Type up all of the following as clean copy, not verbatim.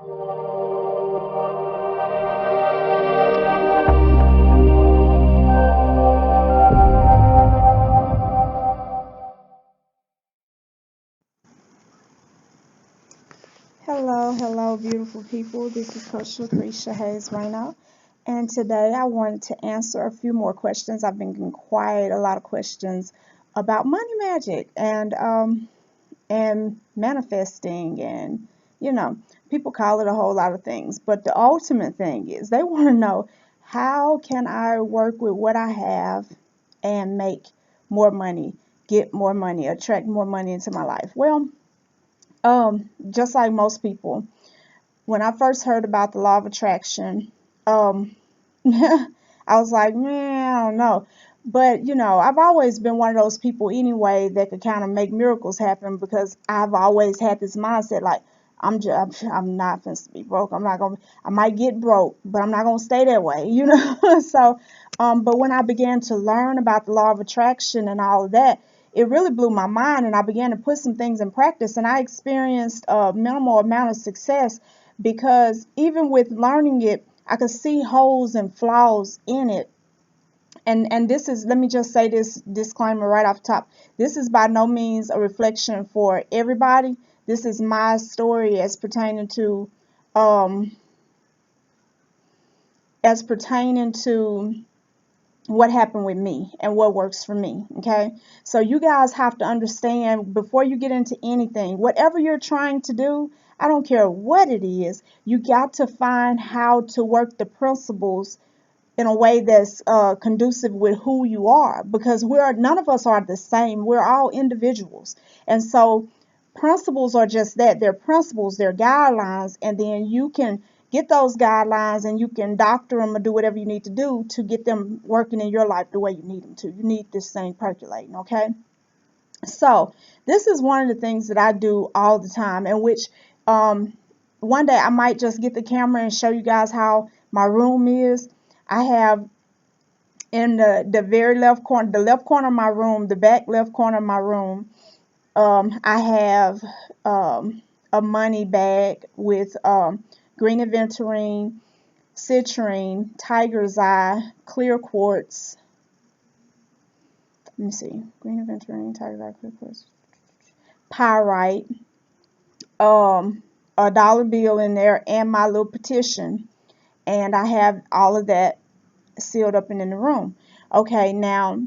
Hello, hello, beautiful people. This is Coach Lacresha Hayes Rayno, and today I wanted to answer a few more questions. I've been getting quite a lot of questions about money magic and manifesting, and you know, people call it a whole lot of things. But the ultimate thing is they want to know, how can I work with what I have and make more money, get more money, attract more money into my life? Well, just like most people, when I first heard about the law of attraction, um, I was like, man, I don't know. But, I've always been one of those people anyway that could kind of make miracles happen, because I've always had this mindset like, I'm not going to be broke. I might get broke, but I'm not going to stay that way. So, but when I began to learn about the law of attraction and all of that, it really blew my mind, and I began to put some things in practice, and I experienced a minimal amount of success, because even with learning it, I could see holes and flaws in it. And this is, let me just say this disclaimer right off the top. This is by no means a reflection for everybody. This is my story um as pertaining to what happened with me and what works for me. Okay, so you guys have to understand, before you get into anything, whatever you're trying to do, I don't care what it is, you got to find how to work the principles in a way that's conducive with who you are, because none of us are the same. We're all individuals, and so principles are just that. They're principles, they're guidelines, and then you can get those guidelines and you can doctor them or do whatever you need to do to get them working in your life the way you need them to. You need this thing percolating. Okay, so this is one of the things that I do all the time, in which one day I might just get the camera and show you guys how my room is. I have, in the very left corner, the left corner of my room, the back left corner of my room, I have a money bag with green aventurine, citrine, tiger's eye, clear quartz. Let me see. Green aventurine, tiger's eye, clear quartz, pyrite, a dollar bill in there, and my little petition. And I have all of that sealed up and in the room. Okay, now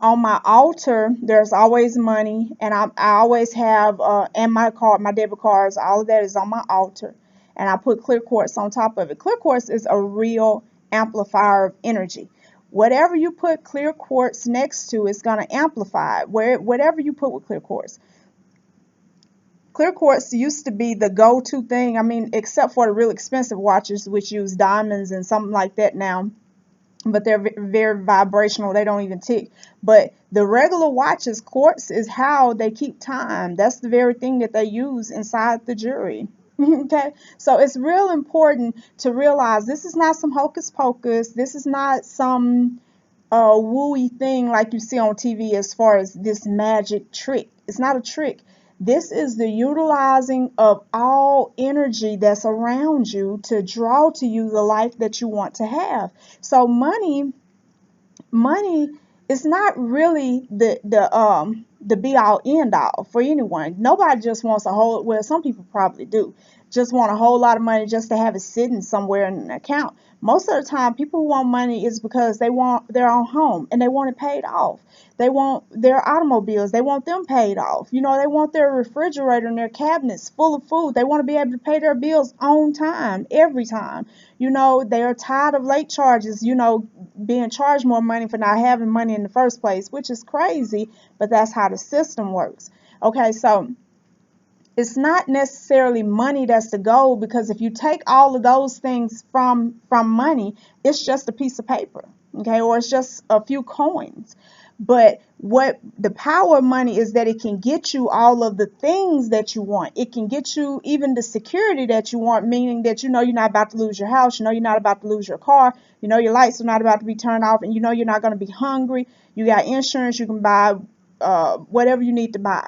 on my altar, there's always money, and I always have, and my debit cards, all of that is on my altar, and I put clear quartz on top of it. Clear quartz is a real amplifier of energy. Whatever you put clear quartz next to is going to amplify it. Whatever you put with clear quartz. Clear quartz used to be the go-to thing. I mean, except for the real expensive watches, which use diamonds and something like that now, but they're very vibrational. They don't even tick. But the regular watches, quartz is how they keep time. That's the very thing that they use inside the jewelry. Okay, so it's real important to realize this is not some hocus pocus. This is not some wooey thing like you see on TV, as far as this magic trick. It's not a trick. This is the utilizing of all energy that's around you to draw to you the life that you want to have. So money is not really the be all end all for anyone. Nobody just wants a whole, well, some people probably do, just want a whole lot of money just to have it sitting somewhere in an account. Most of the time, people who want money is because they want their own home and they want it paid off. They want their automobiles, they want them paid off. They want their refrigerator and their cabinets full of food. They want to be able to pay their bills on time, every time. They are tired of late charges, being charged more money for not having money in the first place, which is crazy, but that's how the system works. Okay, so it's not necessarily money that's the goal, because if you take all of those things from money, it's just a piece of paper, okay, or it's just a few coins. But what the power of money is, that it can get you all of the things that you want. It can get you even the security that you want, meaning that you're not about to lose your house, you're not about to lose your car, your lights are not about to be turned off, and you're not going to be hungry. You got insurance, you can buy whatever you need to buy.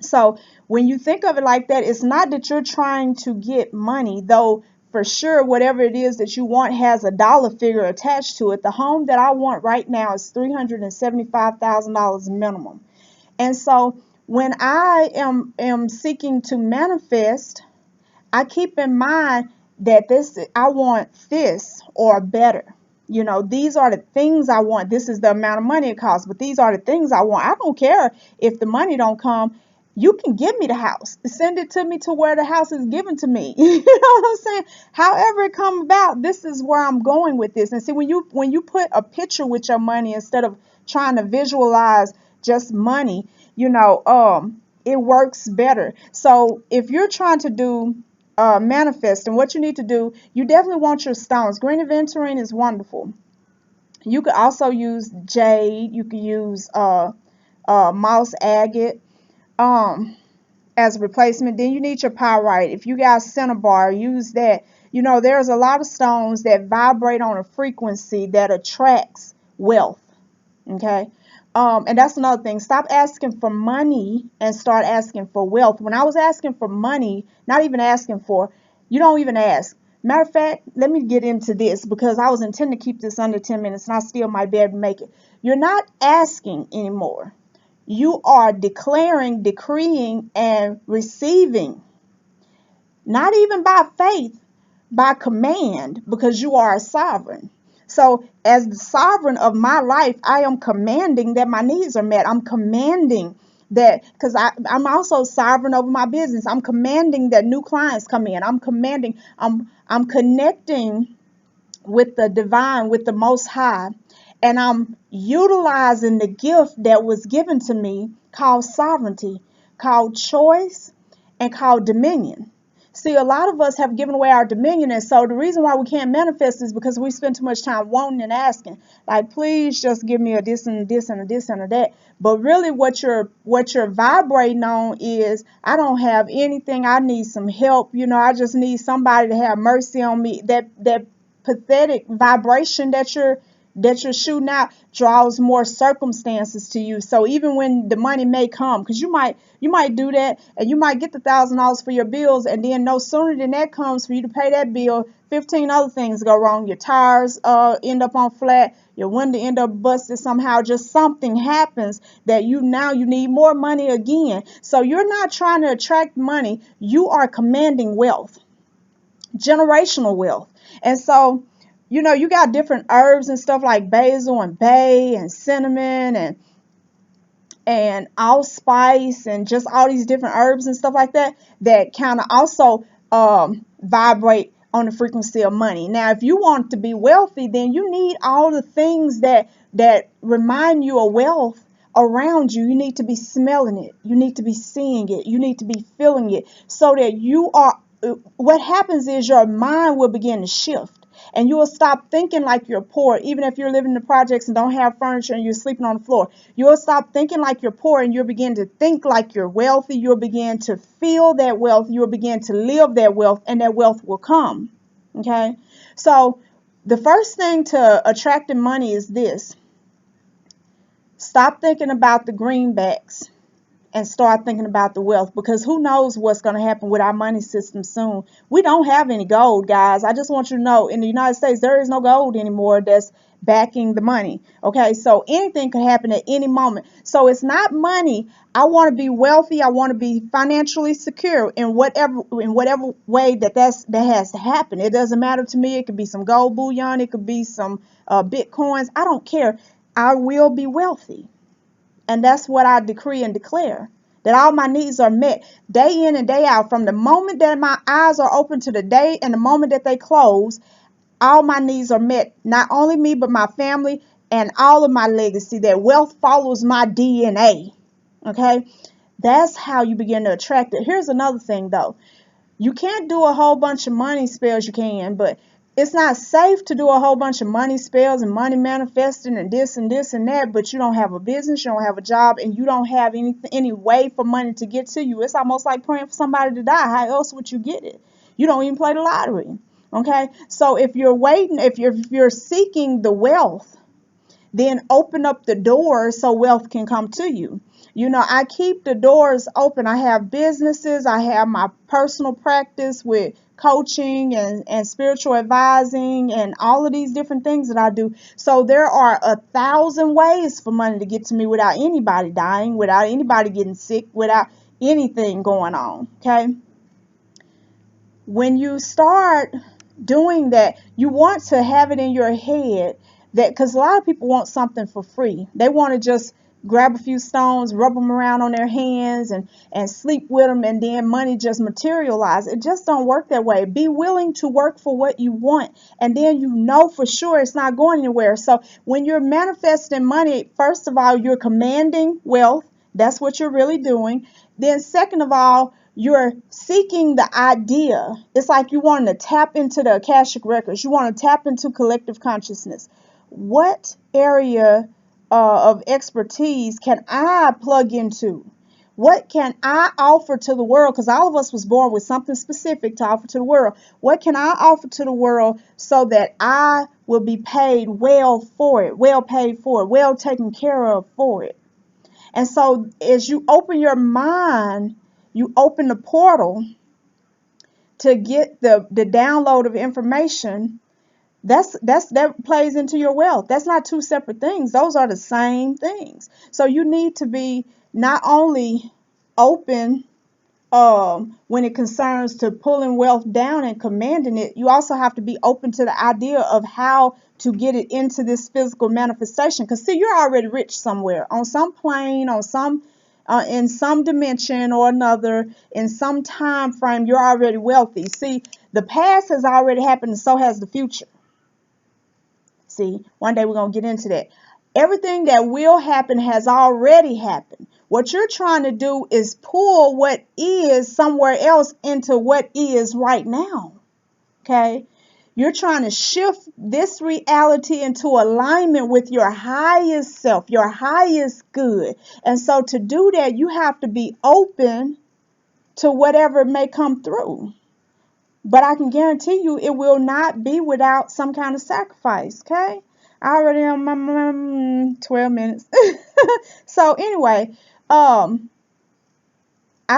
So when you think of it like that, it's not that you're trying to get money, though for sure whatever it is that you want has a dollar figure attached to it. The home that I want right now is $375,000 minimum. And so when I am seeking to manifest, I keep in mind that I want this or better. These are the things I want. This is the amount of money it costs, but these are the things I want. I don't care if the money don't come. You can give me the house. Send it to me to where the house is given to me. You know what I'm saying? However it come about, this is where I'm going with this. And see, when you put a picture with your money instead of trying to visualize just money, it works better. So if you're trying to do manifest, and what you need to do, you definitely want your stones. Green aventurine is wonderful. You could also use jade. You could use moss agate as a replacement. Then you need your pyrite. If you got cinnabar, use that. There's a lot of stones that vibrate on a frequency that attracts wealth. Okay. And that's another thing. Stop asking for money and start asking for wealth. When I was asking for money, not even asking for, you don't even ask. Matter of fact, let me get into this because I was intending to keep this under 10 minutes and I still might be able to make it. You're not asking anymore. You are declaring, decreeing, and receiving. Not even by faith, by command, because you are a sovereign. So as the sovereign of my life, I am commanding that my needs are met. I'm commanding that, because I'm also sovereign over my business. I'm commanding that new clients come in. I'm connecting with the divine, with the most high, and I'm utilizing the gift that was given to me called sovereignty, called choice, and called dominion. See, a lot of us have given away our dominion, and so the reason why we can't manifest is because we spend too much time wanting and asking, like, please just give me a this and this and a this and a that. But really, what you're vibrating on is, I don't have anything. I need some help. I just need somebody to have mercy on me. That pathetic vibration that you're shooting out draws more circumstances to you. So even when the money may come, because you might do that and you might get the $1,000 for your bills, and then no sooner than that comes for you to pay that bill, 15 other things go wrong. Your tires end up on flat, your window end up busted somehow. Just something happens that you need more money again. So you're not trying to attract money, you are commanding wealth, generational wealth. And so, you got different herbs and stuff like basil and bay and cinnamon and allspice and just all these different herbs and stuff like that that kind of also vibrate on the frequency of money. Now, if you want to be wealthy, then you need all the things that remind you of wealth around you. You need to be smelling it. You need to be seeing it. You need to be feeling it, so that what happens is your mind will begin to shift. And you will stop thinking like you're poor, even if you're living in the projects and don't have furniture and you're sleeping on the floor. You will stop thinking like you're poor and you'll begin to think like you're wealthy. You'll begin to feel that wealth. You'll begin to live that wealth, and that wealth will come. Okay? So the first thing to attracting money is this. Stop thinking about the greenbacks and start thinking about the wealth, because who knows what's going to happen with our money system soon. We don't have any gold, guys. I just want you to know, in the United States, there is no gold anymore that's backing the money. Okay, so anything could happen at any moment. So it's not money. I want to be wealthy. I want to be financially secure in whatever way that has to happen. It doesn't matter to me. It could be some gold bullion. It could be some bitcoins. I don't care. I will be wealthy. And that's what I decree and declare, that all my needs are met day in and day out. From the moment that my eyes are open to the day and the moment that they close, all my needs are met. Not only me, but my family and all of my legacy. That wealth follows my DNA. Okay? That's how you begin to attract it. Here's another thing, though. You can't do a whole bunch of money spells. You can, but it's not safe to do a whole bunch of money spells and money manifesting and this and this and that, but you don't have a business, you don't have a job, and you don't have any way for money to get to you. It's almost like praying for somebody to die. How else would you get it? You don't even play the lottery. Okay? So if you're waiting, if you're seeking the wealth, then open up the door so wealth can come to you. You know, I keep the doors open. I have businesses, I have my personal practice with coaching and spiritual advising and all of these different things that I do. So there are 1,000 ways for money to get to me without anybody dying, without anybody getting sick, without anything going on. Okay. When you start doing that, you want to have it in your head that, because a lot of people want something for free. They want to just grab a few stones, rub them around on their hands, and sleep with them, and then money just materialize. It just don't work that way. Be willing to work for what you want, and then you know for sure it's not going anywhere. So when you're manifesting money, first of all, you're commanding wealth. That's what you're really doing. Then second of all, you're seeking the idea. It's like you want to tap into the Akashic records. You want to tap into collective consciousness. What area of expertise can I plug into? What can I offer to the world? Because all of us was born with something specific to offer to the world. What can I offer to the world so that I will be paid well for it, well paid for it, well taken care of for it? And so as you open your mind, you open the portal to get the download of information. That plays into your wealth. That's not two separate things. Those are the same things. So you need to be not only open when it concerns to pulling wealth down and commanding it, you also have to be open to the idea of how to get it into this physical manifestation. Because see, you're already rich somewhere, on some plane, on some in some dimension or another, in some time frame. You're already wealthy. See, the past has already happened, and so has the future. See, one day we're going to get into that. Everything that will happen has already happened. What you're trying to do is pull what is somewhere else into what is right now. Okay? You're trying to shift this reality into alignment with your highest self, your highest good. And so to do that, you have to be open to whatever may come through. But I can guarantee you it will not be without some kind of sacrifice, okay? I already am 12 minutes. So anyway, I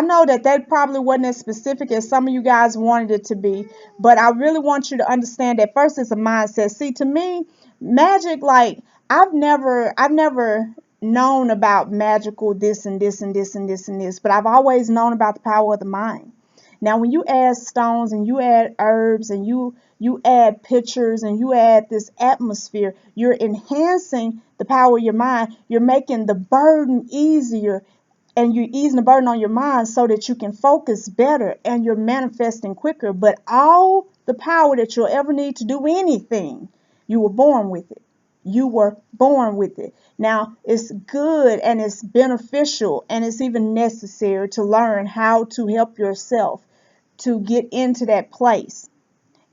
know that probably wasn't as specific as some of you guys wanted it to be, but I really want you to understand that first it's a mindset. See, to me, magic, like I've never known about magical this and this and this and this and this, but I've always known about the power of the mind. Now, when you add stones and you add herbs and you add pictures and you add this atmosphere, you're enhancing the power of your mind. You're making the burden easier, and you're easing the burden on your mind so that you can focus better and you're manifesting quicker. But all the power that you'll ever need to do anything, you were born with it. You were born with it. Now, it's good and it's beneficial and it's even necessary to learn how to help yourself to get into that place,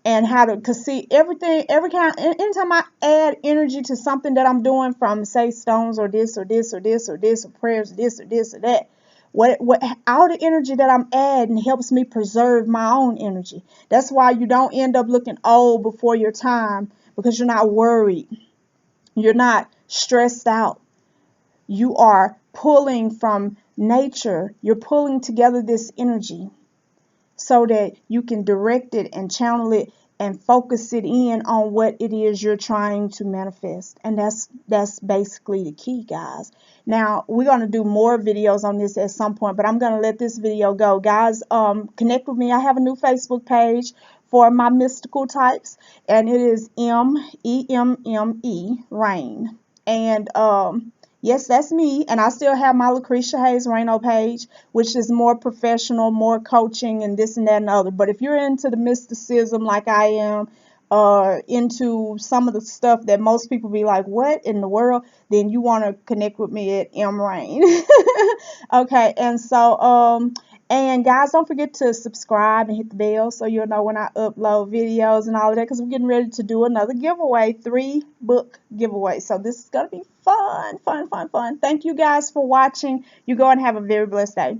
and how to, because see, everything, every kind, anytime I add energy to something that I'm doing, from say stones or this or this or this or this or prayers or this or that, what all the energy that I'm adding helps me preserve my own energy. That's why you don't end up looking old before your time, because you're not worried, you're not stressed out. You are pulling from nature, you're pulling together this energy so that you can direct it and channel it and focus it in on what it is you're trying to manifest. And that's basically the key, guys. Now, we're going to do more videos on this at some point, but I'm going to let this video go. Guys, connect with me. I have a new Facebook page for my mystical types, and it is MEMME Rain. And yes, that's me. And I still have my Lacresha Hayes Reno page, which is more professional, more coaching, and this and that and other. But if you're into the mysticism like I am, into some of the stuff that most people be like, what in the world? Then you want to connect with me at M Rain. Okay, and so and guys, don't forget to subscribe and hit the bell so you'll know when I upload videos and all of that, because we're getting ready to do another giveaway, 3-book giveaway. So this is going to be fun, fun, fun, fun. Thank you guys for watching. You go and have a very blessed day.